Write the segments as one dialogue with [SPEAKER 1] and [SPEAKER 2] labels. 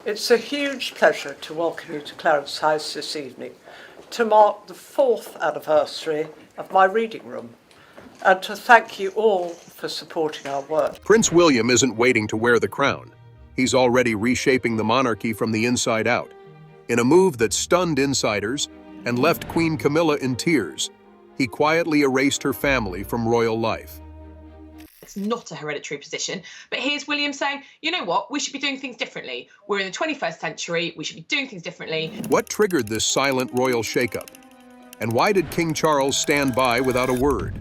[SPEAKER 1] It's a huge pleasure to welcome you to Clarence House this evening to mark the 4th anniversary of my reading room and to thank you all for supporting our work.
[SPEAKER 2] Prince William isn't waiting to wear the crown. He's already reshaping the monarchy from the inside out. In a move that stunned insiders and left Queen Camilla in tears, he quietly erased her family from royal life.
[SPEAKER 3] It's not a hereditary position, but here's William saying, you know what, we should be doing things differently. We're in the 21st century, we should be doing things differently.
[SPEAKER 2] What triggered this silent royal shakeup? And why did King Charles stand by without a word?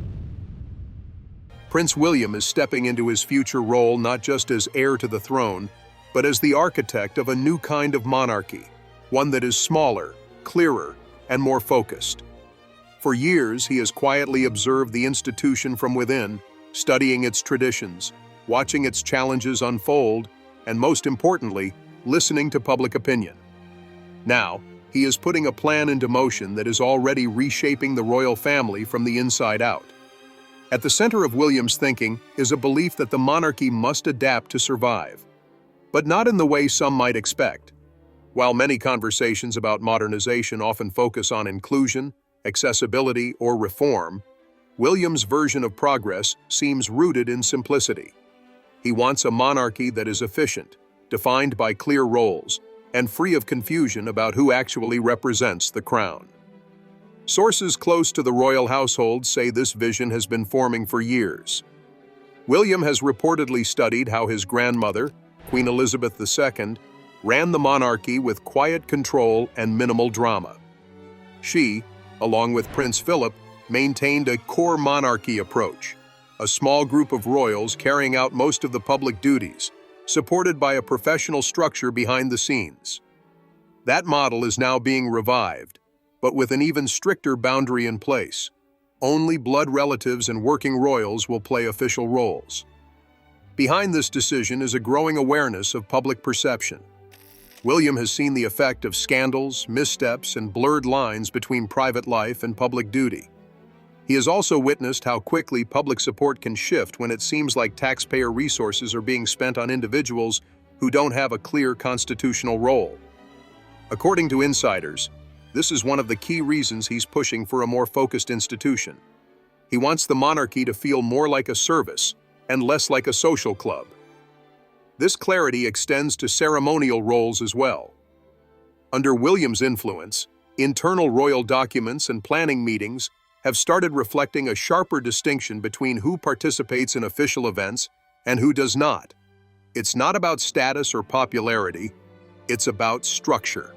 [SPEAKER 2] Prince William is stepping into his future role not just as heir to the throne, but as the architect of a new kind of monarchy, one that is smaller, clearer, and more focused. For years, he has quietly observed the institution from within, studying its traditions, watching its challenges unfold, and most importantly, listening to public opinion. Now, he is putting a plan into motion that is already reshaping the royal family from the inside out. At the center of William's thinking is a belief that the monarchy must adapt to survive, but not in the way some might expect. While many conversations about modernization often focus on inclusion, accessibility, or reform, William's version of progress seems rooted in simplicity. He wants a monarchy that is efficient, defined by clear roles, and free of confusion about who actually represents the crown. Sources close to the royal household say this vision has been forming for years. William has reportedly studied how his grandmother, Queen Elizabeth II, ran the monarchy with quiet control and minimal drama. She, along with Prince Philip, maintained a core monarchy approach, a small group of royals carrying out most of the public duties, supported by a professional structure behind the scenes. That model is now being revived, but with an even stricter boundary in place. Only blood relatives and working royals will play official roles. Behind this decision is a growing awareness of public perception. William has seen the effect of scandals, missteps, and blurred lines between private life and public duty. He has also witnessed how quickly public support can shift when it seems like taxpayer resources are being spent on individuals who don't have a clear constitutional role. According to insiders, this is one of the key reasons he's pushing for a more focused institution. He wants the monarchy to feel more like a service and less like a social club. This clarity extends to ceremonial roles as well. Under William's influence, internal royal documents and planning meetings have started reflecting a sharper distinction between who participates in official events and who does not. It's not about status or popularity, it's about structure.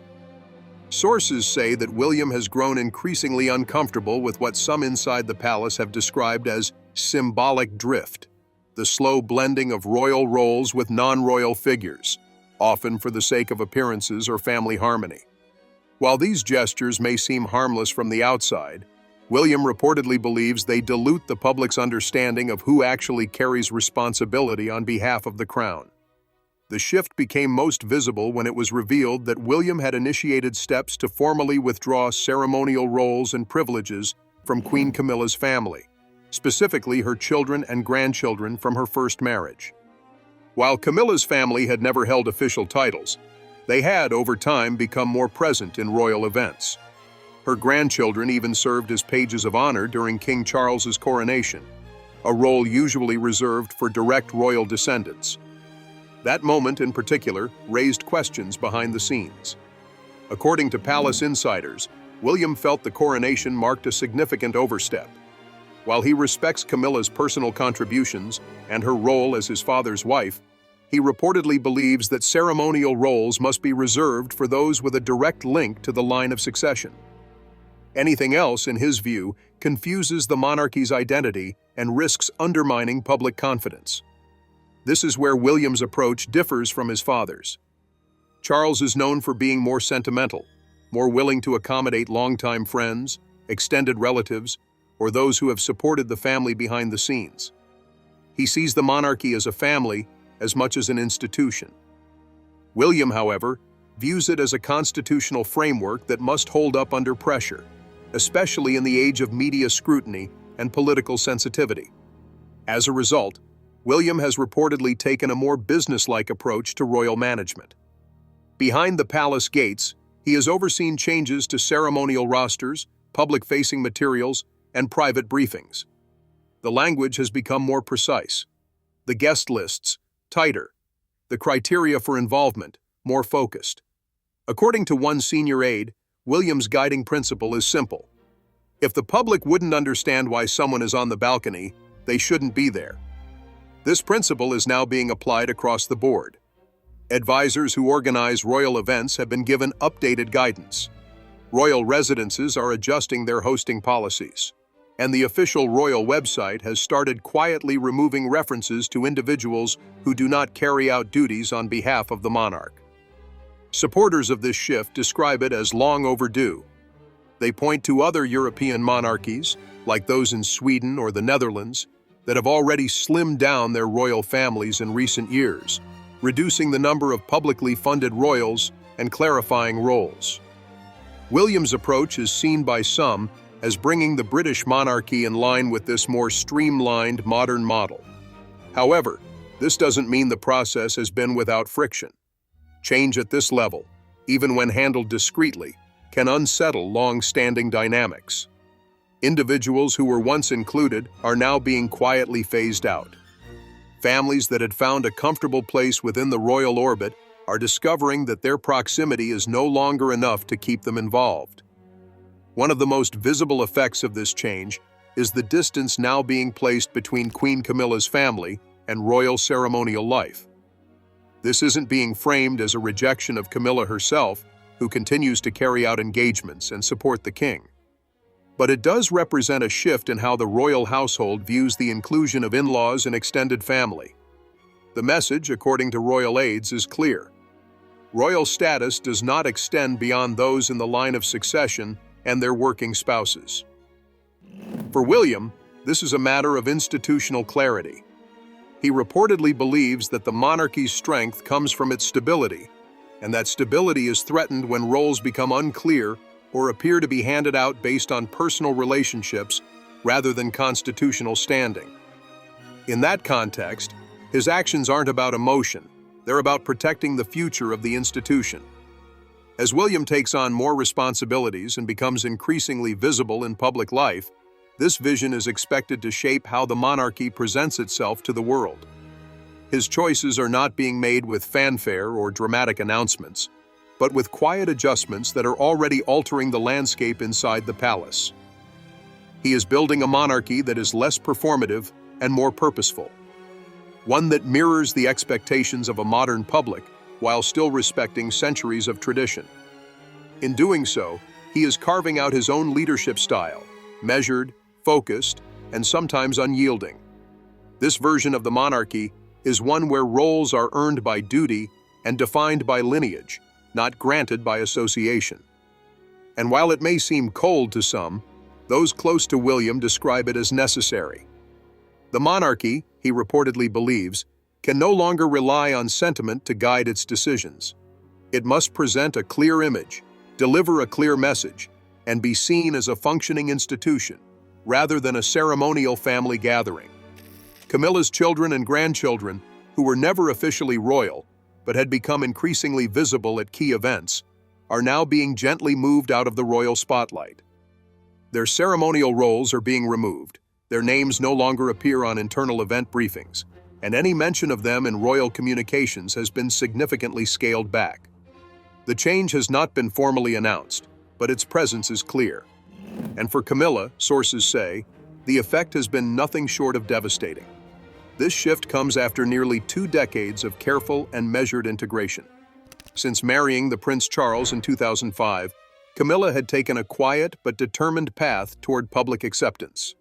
[SPEAKER 2] Sources say that William has grown increasingly uncomfortable with what some inside the palace have described as symbolic drift, the slow blending of royal roles with non-royal figures, often for the sake of appearances or family harmony. While these gestures may seem harmless from the outside, William reportedly believes they dilute the public's understanding of who actually carries responsibility on behalf of the crown. The shift became most visible when it was revealed that William had initiated steps to formally withdraw ceremonial roles and privileges from Queen Camilla's family, specifically her children and grandchildren from her first marriage. While Camilla's family had never held official titles, they had, over time, become more present in royal events. Her grandchildren even served as pages of honor during King Charles's coronation, a role usually reserved for direct royal descendants. That moment in particular raised questions behind the scenes. According to palace insiders, William felt the coronation marked a significant overstep. While he respects Camilla's personal contributions and her role as his father's wife, he reportedly believes that ceremonial roles must be reserved for those with a direct link to the line of succession. Anything else, in his view, confuses the monarchy's identity and risks undermining public confidence. This is where William's approach differs from his father's. Charles is known for being more sentimental, more willing to accommodate longtime friends, extended relatives, or those who have supported the family behind the scenes. He sees the monarchy as a family as much as an institution. William, however, views it as a constitutional framework that must hold up under pressure, especially in the age of media scrutiny and political sensitivity. As a result, William has reportedly taken a more businesslike approach to royal management. Behind the palace gates, he has overseen changes to ceremonial rosters, public-facing materials, and private briefings. The language has become more precise. The guest lists, tighter. The criteria for involvement, more focused. According to one senior aide, William's guiding principle is simple. If the public wouldn't understand why someone is on the balcony, they shouldn't be there. This principle is now being applied across the board. Advisors who organize royal events have been given updated guidance. Royal residences are adjusting their hosting policies, and the official royal website has started quietly removing references to individuals who do not carry out duties on behalf of the monarch. Supporters of this shift describe it as long overdue. They point to other European monarchies, like those in Sweden or the Netherlands, that have already slimmed down their royal families in recent years, reducing the number of publicly funded royals and clarifying roles. William's approach is seen by some as bringing the British monarchy in line with this more streamlined modern model. However, this doesn't mean the process has been without friction. Change at this level, even when handled discreetly, can unsettle long-standing dynamics. Individuals who were once included are now being quietly phased out. Families that had found a comfortable place within the royal orbit are discovering that their proximity is no longer enough to keep them involved. One of the most visible effects of this change is the distance now being placed between Queen Camilla's family and royal ceremonial life. This isn't being framed as a rejection of Camilla herself, who continues to carry out engagements and support the king. But it does represent a shift in how the royal household views the inclusion of in-laws and extended family. The message, according to royal aides, is clear. Royal status does not extend beyond those in the line of succession and their working spouses. For William, this is a matter of institutional clarity. He reportedly believes that the monarchy's strength comes from its stability, and that stability is threatened when roles become unclear or appear to be handed out based on personal relationships rather than constitutional standing. In that context, his actions aren't about emotion, they're about protecting the future of the institution. As William takes on more responsibilities and becomes increasingly visible in public life, this vision is expected to shape how the monarchy presents itself to the world. His choices are not being made with fanfare or dramatic announcements, but with quiet adjustments that are already altering the landscape inside the palace. He is building a monarchy that is less performative and more purposeful, one that mirrors the expectations of a modern public while still respecting centuries of tradition. In doing so, he is carving out his own leadership style, measured, focused, and sometimes unyielding. This version of the monarchy is one where roles are earned by duty and defined by lineage, not granted by association. And while it may seem cold to some, those close to William describe it as necessary. The monarchy, he reportedly believes, can no longer rely on sentiment to guide its decisions. It must present a clear image, deliver a clear message, and be seen as a functioning institution, rather than a ceremonial family gathering. Camilla's children and grandchildren, who were never officially royal, but had become increasingly visible at key events, are now being gently moved out of the royal spotlight. Their ceremonial roles are being removed, their names no longer appear on internal event briefings, and any mention of them in royal communications has been significantly scaled back. The change has not been formally announced, but its presence is clear. And for Camilla, sources say, the effect has been nothing short of devastating. This shift comes after nearly 2 decades of careful and measured integration. Since marrying the Prince Charles in 2005, Camilla had taken a quiet but determined path toward public acceptance.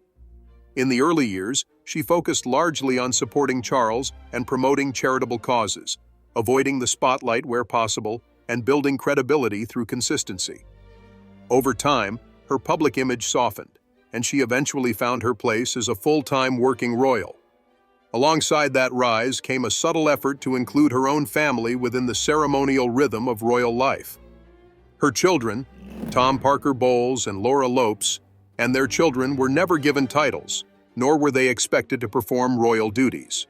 [SPEAKER 2] In the early years, she focused largely on supporting Charles and promoting charitable causes, avoiding the spotlight where possible and building credibility through consistency. Over time, her public image softened, and she eventually found her place as a full-time working royal. Alongside that rise came a subtle effort to include her own family within the ceremonial rhythm of royal life. Her children, Tom Parker Bowles and Laura Lopes, and their children were never given titles, nor were they expected to perform royal duties.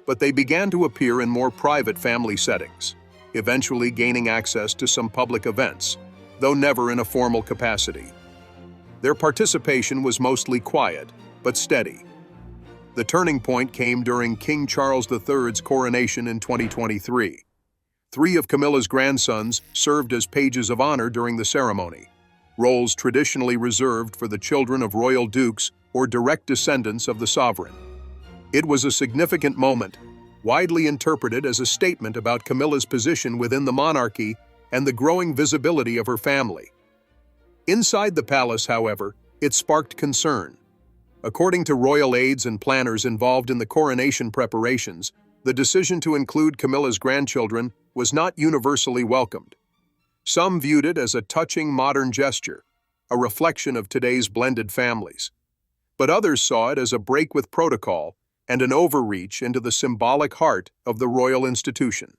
[SPEAKER 2] But they began to appear in more private family settings, eventually gaining access to some public events, though never in a formal capacity. Their participation was mostly quiet, but steady. The turning point came during King Charles III's coronation in 2023. 3 of Camilla's grandsons served as pages of honor during the ceremony, roles traditionally reserved for the children of royal dukes or direct descendants of the sovereign. It was a significant moment, widely interpreted as a statement about Camilla's position within the monarchy and the growing visibility of her family. Inside the palace, however, it sparked concern. According to royal aides and planners involved in the coronation preparations, the decision to include Camilla's grandchildren was not universally welcomed. Some viewed it as a touching modern gesture, a reflection of today's blended families. But others saw it as a break with protocol and an overreach into the symbolic heart of the royal institution.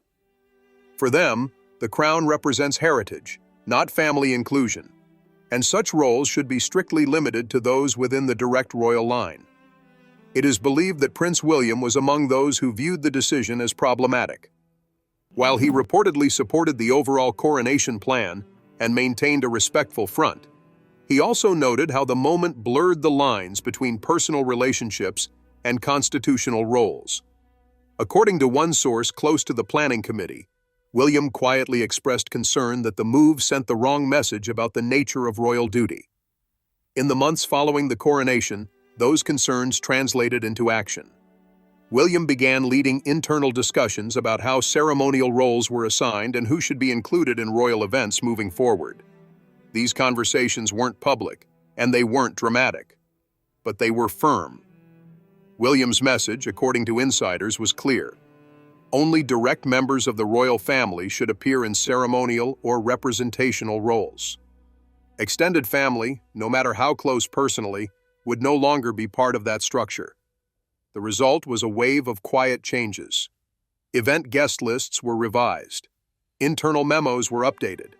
[SPEAKER 2] For them, the crown represents heritage, not family inclusion, and such roles should be strictly limited to those within the direct royal line. It is believed that Prince William was among those who viewed the decision as problematic. While he reportedly supported the overall coronation plan and maintained a respectful front, he also noted how the moment blurred the lines between personal relationships and constitutional roles. According to one source close to the planning committee, William quietly expressed concern that the move sent the wrong message about the nature of royal duty. In the months following the coronation, those concerns translated into action. William began leading internal discussions about how ceremonial roles were assigned and who should be included in royal events moving forward. These conversations weren't public, and they weren't dramatic, but they were firm. William's message, according to insiders, was clear. Only direct members of the royal family should appear in ceremonial or representational roles. Extended family, no matter how close personally, would no longer be part of that structure. The result was a wave of quiet changes. Event guest lists were revised. Internal memos were updated.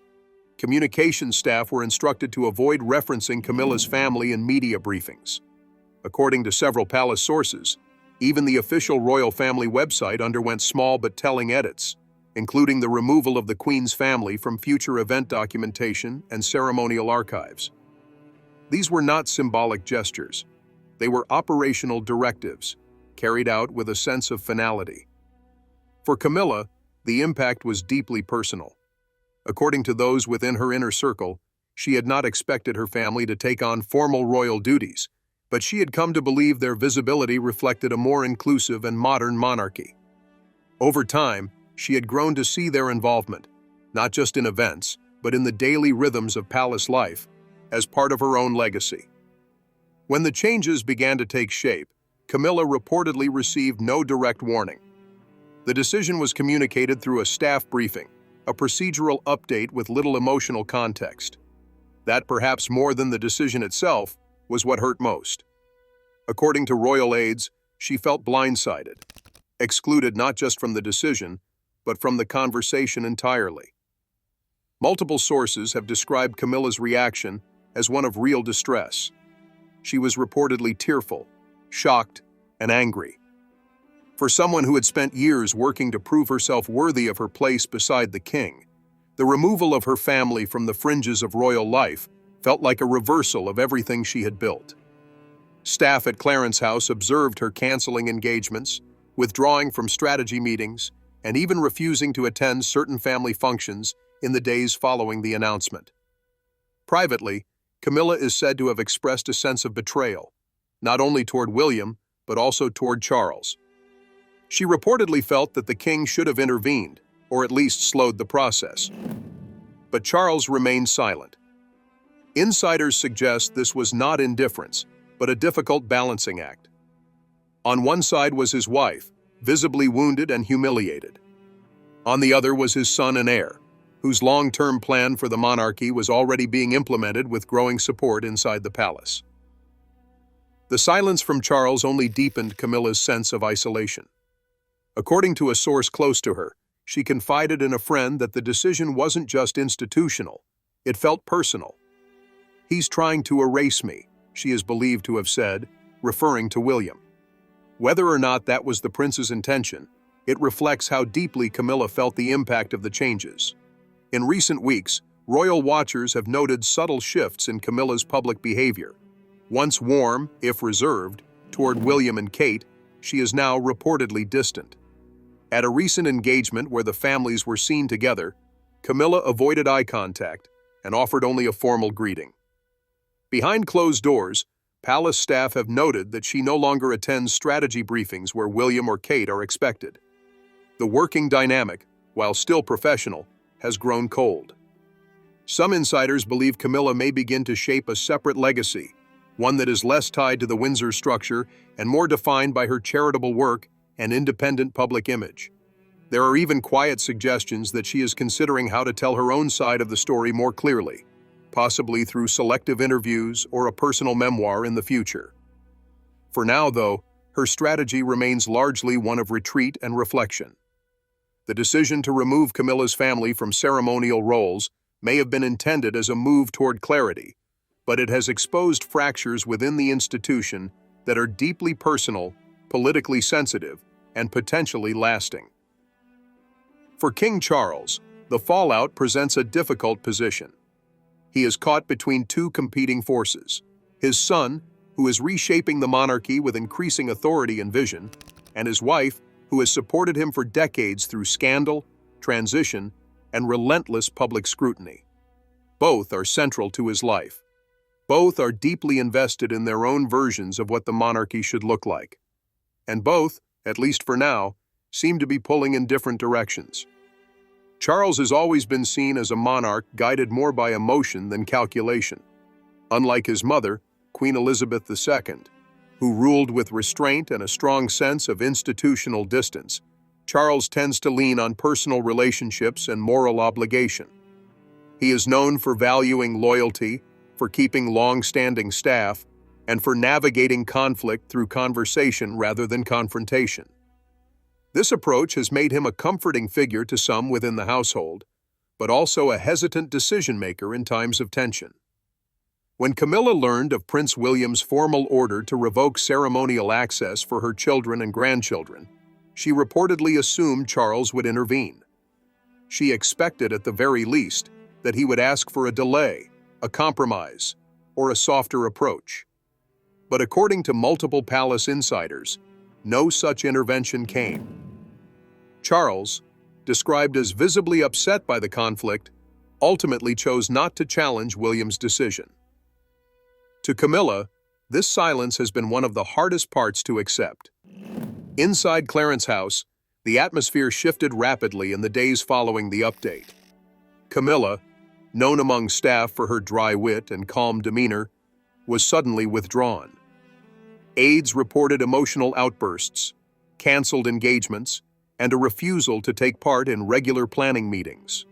[SPEAKER 2] Communications staff were instructed to avoid referencing Camilla's family in media briefings. According to several palace sources, even the official royal family website underwent small but telling edits, including the removal of the Queen's family from future event documentation and ceremonial archives. These were not symbolic gestures. They were operational directives, carried out with a sense of finality. For Camilla, the impact was deeply personal. According to those within her inner circle, she had not expected her family to take on formal royal duties, but she had come to believe their visibility reflected a more inclusive and modern monarchy. Over time, she had grown to see their involvement, not just in events, but in the daily rhythms of palace life, as part of her own legacy. When the changes began to take shape, Camilla reportedly received no direct warning. The decision was communicated through a staff briefing, a procedural update with little emotional context. That, perhaps more than the decision itself, was what hurt most. According to royal aides, she felt blindsided, excluded not just from the decision, but from the conversation entirely. Multiple sources have described Camilla's reaction as one of real distress. She was reportedly tearful, shocked, and angry. For someone who had spent years working to prove herself worthy of her place beside the king, the removal of her family from the fringes of royal life felt like a reversal of everything she had built. Staff at Clarence House observed her canceling engagements, withdrawing from strategy meetings, and even refusing to attend certain family functions in the days following the announcement. Privately, Camilla is said to have expressed a sense of betrayal, not only toward William, but also toward Charles. She reportedly felt that the king should have intervened, or at least slowed the process. But Charles remained silent. Insiders suggest this was not indifference, but a difficult balancing act. On one side was his wife, visibly wounded and humiliated. On the other was his son and heir, whose long-term plan for the monarchy was already being implemented with growing support inside the palace. The silence from Charles only deepened Camilla's sense of isolation. According to a source close to her, she confided in a friend that the decision wasn't just institutional, it felt personal. "He's trying to erase me," she is believed to have said, referring to William. Whether or not that was the prince's intention, It reflects how deeply Camilla felt the impact of the changes. In recent weeks, royal watchers have noted subtle shifts in Camilla's public behavior. Once warm, if reserved, toward William and Kate, she is now reportedly distant. At a recent engagement where the families were seen together, Camilla avoided eye contact and offered only a formal greeting. Behind closed doors, palace staff have noted that she no longer attends strategy briefings where William or Kate are expected. The working dynamic, while still professional, has grown cold. Some insiders believe Camilla may begin to shape a separate legacy, one that is less tied to the Windsor structure and more defined by her charitable work and independent public image. There are even quiet suggestions that she is considering how to tell her own side of the story more clearly, possibly through selective interviews or a personal memoir in the future. For now, though, her strategy remains largely one of retreat and reflection. The decision to remove Camilla's family from ceremonial roles may have been intended as a move toward clarity, but it has exposed fractures within the institution that are deeply personal, politically sensitive, and potentially lasting. For King Charles, the fallout presents a difficult position. He is caught between two competing forces: his son, who is reshaping the monarchy with increasing authority and vision, and his wife, who has supported him for decades through scandal, transition, and relentless public scrutiny. Both are central to his life. Both are deeply invested in their own versions of what the monarchy should look like. And both, at least for now, seem to be pulling in different directions. Charles has always been seen as a monarch guided more by emotion than calculation. Unlike his mother, Queen Elizabeth II, who ruled with restraint and a strong sense of institutional distance, Charles tends to lean on personal relationships and moral obligation. He is known for valuing loyalty, for keeping long-standing staff, and for navigating conflict through conversation rather than confrontation. This approach has made him a comforting figure to some within the household, but also a hesitant decision-maker in times of tension. When Camilla learned of Prince William's formal order to revoke ceremonial access for her children and grandchildren, she reportedly assumed Charles would intervene. She expected, at the very least, that he would ask for a delay, a compromise, or a softer approach. But according to multiple palace insiders, no such intervention came. Charles, described as visibly upset by the conflict, ultimately chose not to challenge William's decision. To Camilla, this silence has been one of the hardest parts to accept. Inside Clarence House, the atmosphere shifted rapidly in the days following the update. Camilla, known among staff for her dry wit and calm demeanor, was suddenly withdrawn. Aides reported emotional outbursts, canceled engagements, and a refusal to take part in regular planning meetings.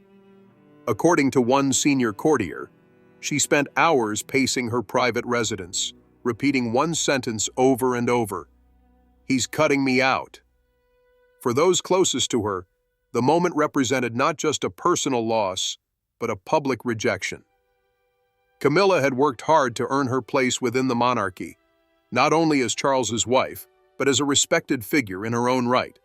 [SPEAKER 2] According to one senior courtier, she spent hours pacing her private residence, repeating one sentence over and over: "He's cutting me out." For those closest to her, the moment represented not just a personal loss, but a public rejection. Camilla had worked hard to earn her place within the monarchy, not only as Charles's wife, but as a respected figure in her own right.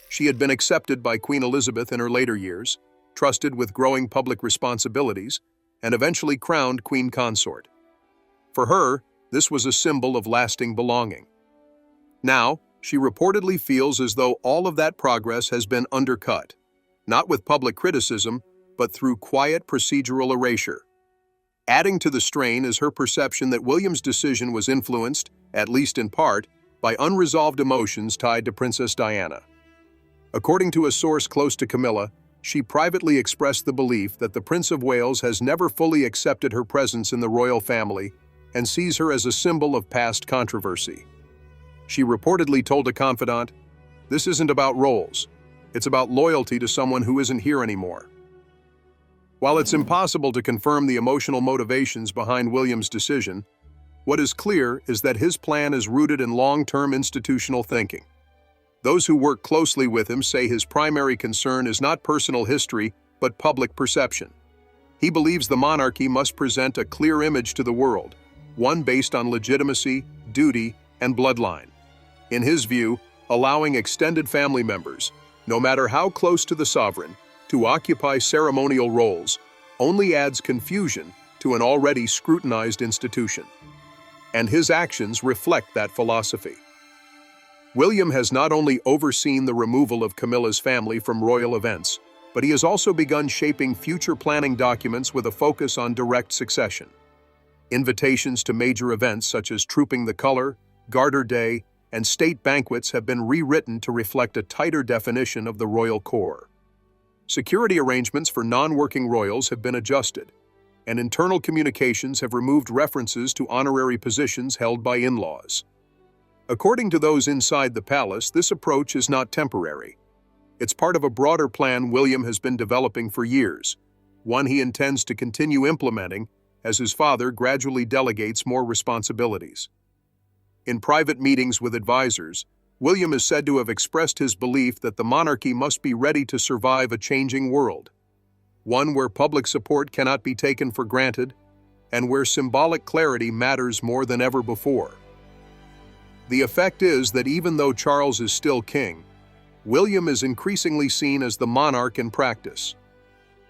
[SPEAKER 2] She had been accepted by Queen Elizabeth in her later years, trusted with growing public responsibilities, and eventually crowned Queen Consort. For her, this was a symbol of lasting belonging. Now, she reportedly feels as though all of that progress has been undercut, not with public criticism, but through quiet procedural erasure. Adding to the strain is her perception that William's decision was influenced, at least in part, by unresolved emotions tied to Princess Diana. According to a source close to Camilla, she privately expressed the belief that the Prince of Wales has never fully accepted her presence in the royal family and sees her as a symbol of past controversy. She reportedly told a confidant, "This isn't about roles. It's about loyalty to someone who isn't here anymore." While it's impossible to confirm the emotional motivations behind William's decision, what is clear is that his plan is rooted in long-term institutional thinking. Those who work closely with him say his primary concern is not personal history, but public perception. He believes the monarchy must present a clear image to the world, one based on legitimacy, duty, and bloodline. In his view, allowing extended family members, no matter how close to the sovereign, to occupy ceremonial roles only adds confusion to an already scrutinized institution. And his actions reflect that philosophy. William has not only overseen the removal of Camilla's family from royal events, but he has also begun shaping future planning documents with a focus on direct succession. Invitations to major events such as Trooping the Color, Garter Day, and state banquets have been rewritten to reflect a tighter definition of the royal core. Security arrangements for non-working royals have been adjusted, and internal communications have removed references to honorary positions held by in-laws. According to those inside the palace, this approach is not temporary. It's part of a broader plan William has been developing for years, one he intends to continue implementing as his father gradually delegates more responsibilities. In private meetings with advisors, William is said to have expressed his belief that the monarchy must be ready to survive a changing world, one where public support cannot be taken for granted and where symbolic clarity matters more than ever before. The effect is that even though Charles is still king, William is increasingly seen as the monarch in practice.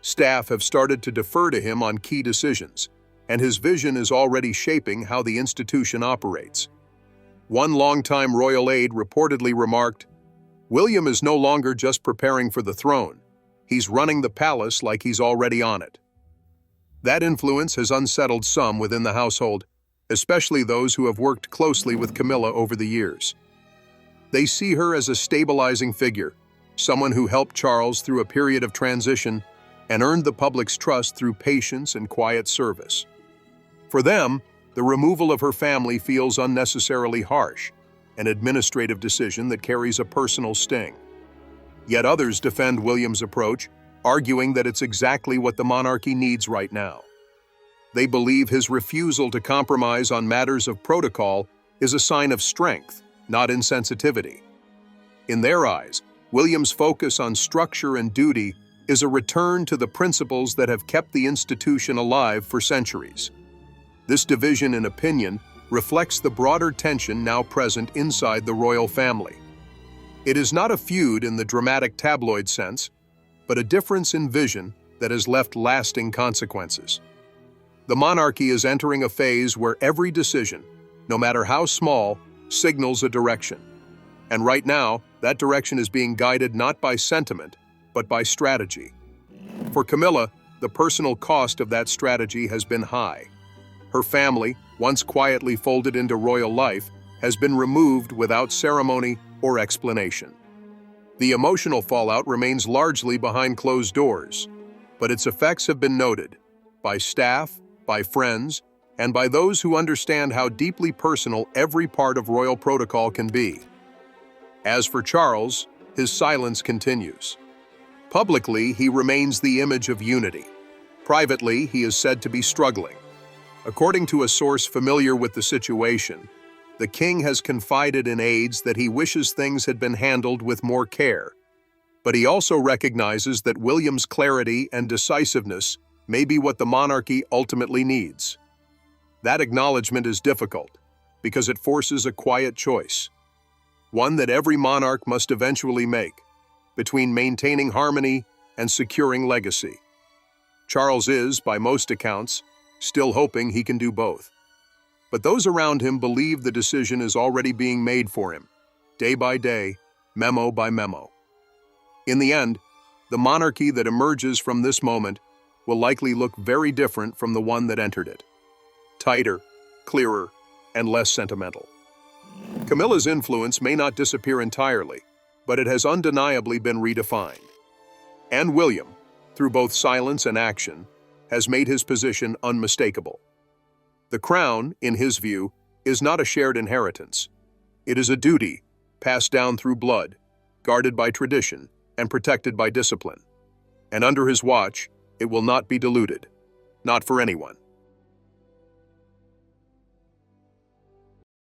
[SPEAKER 2] Staff have started to defer to him on key decisions, and his vision is already shaping how the institution operates. One longtime royal aide reportedly remarked, "William is no longer just preparing for the throne. He's running the palace like he's already on it." That influence has unsettled some within the household, especially those who have worked closely with Camilla over the years. They see her as a stabilizing figure, someone who helped Charles through a period of transition and earned the public's trust through patience and quiet service. For them, the removal of her family feels unnecessarily harsh, an administrative decision that carries a personal sting. Yet others defend William's approach, arguing that it's exactly what the monarchy needs right now. They believe his refusal to compromise on matters of protocol is a sign of strength, not insensitivity. In their eyes, William's focus on structure and duty is a return to the principles that have kept the institution alive for centuries. This division in opinion reflects the broader tension now present inside the royal family. It is not a feud in the dramatic tabloid sense, but a difference in vision that has left lasting consequences. The monarchy is entering a phase where every decision, no matter how small, signals a direction. And right now, that direction is being guided not by sentiment, but by strategy. For Camilla, the personal cost of that strategy has been high. Her family, once quietly folded into royal life, has been removed without ceremony or explanation. The emotional fallout remains largely behind closed doors, but its effects have been noted by staff, by friends, and by those who understand how deeply personal every part of royal protocol can be. As for Charles, his silence continues. Publicly, he remains the image of unity. Privately, he is said to be struggling. According to a source familiar with the situation, the king has confided in aides that he wishes things had been handled with more care. But he also recognizes that William's clarity and decisiveness may be what the monarchy ultimately needs. That acknowledgement is difficult because it forces a quiet choice, one that every monarch must eventually make, between maintaining harmony and securing legacy. Charles is, by most accounts, still hoping he can do both. But those around him believe the decision is already being made for him, day by day, memo by memo. In the end, the monarchy that emerges from this moment will likely look very different from the one that entered it. Tighter, clearer, and less sentimental. Camilla's influence may not disappear entirely, but it has undeniably been redefined. And William, through both silence and action, has made his position unmistakable. The crown, in his view, is not a shared inheritance. It is a duty, passed down through blood, guarded by tradition, and protected by discipline. And under his watch, it will not be diluted. Not for anyone.